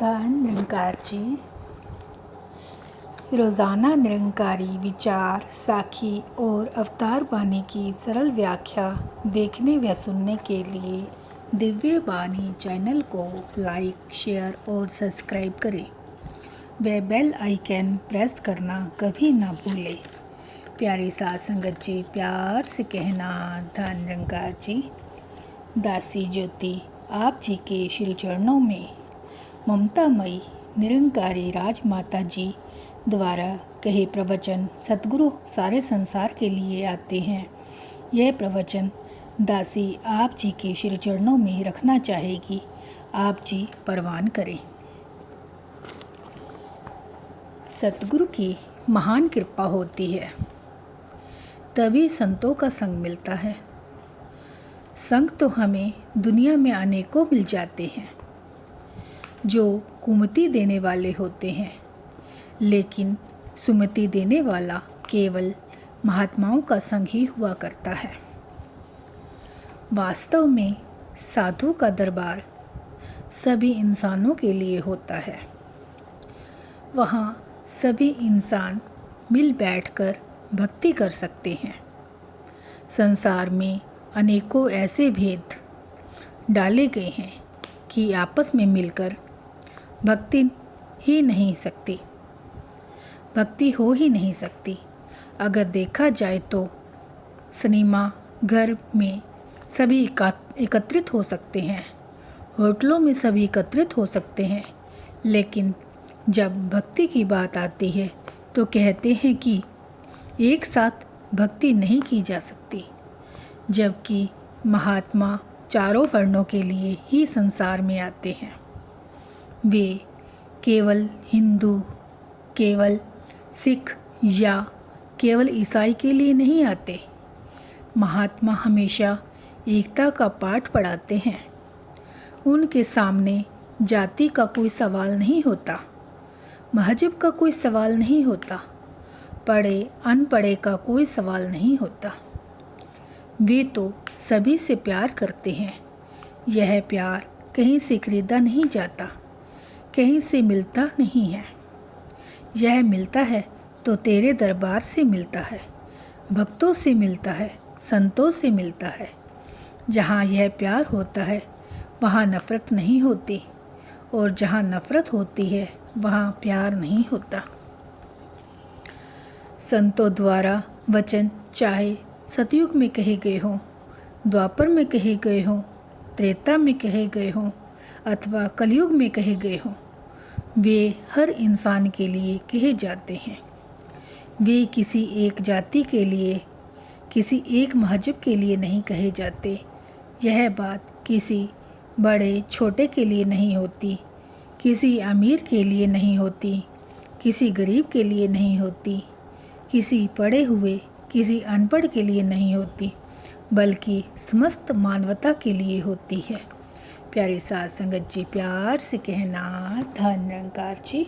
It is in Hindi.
धन निरंकार जी। रोज़ाना निरंकारी विचार, साखी और अवतार बानी की सरल व्याख्या देखने व सुनने के लिए दिव्य बानी चैनल को लाइक, शेयर और सब्सक्राइब करें व बेल आइकन प्रेस करना कभी ना भूलें। प्यारी साध संगत जी, प्यार से कहना धन निरंकार जी। दासी ज्योति आप जी के श्री चरणों में ममतामयी निरंकारी राजमाता जी द्वारा कहे प्रवचन सतगुरु सारे संसार के लिए आते हैं। यह प्रवचन दासी आप जी के श्री चरणों में रखना चाहेगी, आप जी परवान करें। सतगुरु की महान कृपा होती है, तभी संतों का संग मिलता है। संग तो हमें दुनिया में अनेकों मिल जाते हैं जो कुमति देने वाले होते हैं, लेकिन सुमति देने वाला केवल महात्माओं का संग ही हुआ करता है। वास्तव में साधु का दरबार सभी इंसानों के लिए होता है। वहाँ सभी इंसान मिल बैठकर भक्ति कर सकते हैं। संसार में अनेकों ऐसे भेद डाले गए हैं कि आपस में मिलकर भक्ति हो ही नहीं सकती। अगर देखा जाए तो सिनेमा घर में सभी एकत्रित हो सकते हैं, होटलों में सभी एकत्रित हो सकते हैं, लेकिन जब भक्ति की बात आती है तो कहते हैं कि एक साथ भक्ति नहीं की जा सकती। जबकि महात्मा चारों वर्णों के लिए ही संसार में आते हैं। वे केवल हिंदू, केवल सिख या केवल ईसाई के लिए नहीं आते। महात्मा हमेशा एकता का पाठ पढ़ाते हैं। उनके सामने जाति का कोई सवाल नहीं होता, मजहब का कोई सवाल नहीं होता, पढ़े अनपढ़े का कोई सवाल नहीं होता। वे तो सभी से प्यार करते हैं। यह प्यार कहीं से खरीदा नहीं जाता, कहीं से मिलता नहीं है। यह मिलता है तो तेरे दरबार से मिलता है, भक्तों से मिलता है, संतों से मिलता है। जहाँ यह प्यार होता है वहाँ नफ़रत नहीं होती, और जहाँ नफ़रत होती है वहाँ प्यार नहीं होता। संतों द्वारा वचन चाहे सतयुग में कहे गए हों, द्वापर में कहे गए हों, त्रेता में कहे गए हों अथवा कलयुग में कहे गए हों, वे हर इंसान के लिए कहे जाते हैं। वे किसी एक जाति के लिए, किसी एक मजहब के लिए नहीं कहे जाते। यह बात किसी बड़े छोटे के लिए नहीं होती, किसी अमीर के लिए नहीं होती, किसी गरीब के लिए नहीं होती, किसी पढ़े हुए किसी अनपढ़ के लिए नहीं होती, बल्कि समस्त मानवता के लिए होती है। प्यारी साध संगत जी, प्यार से कहना धन निरंकार जी।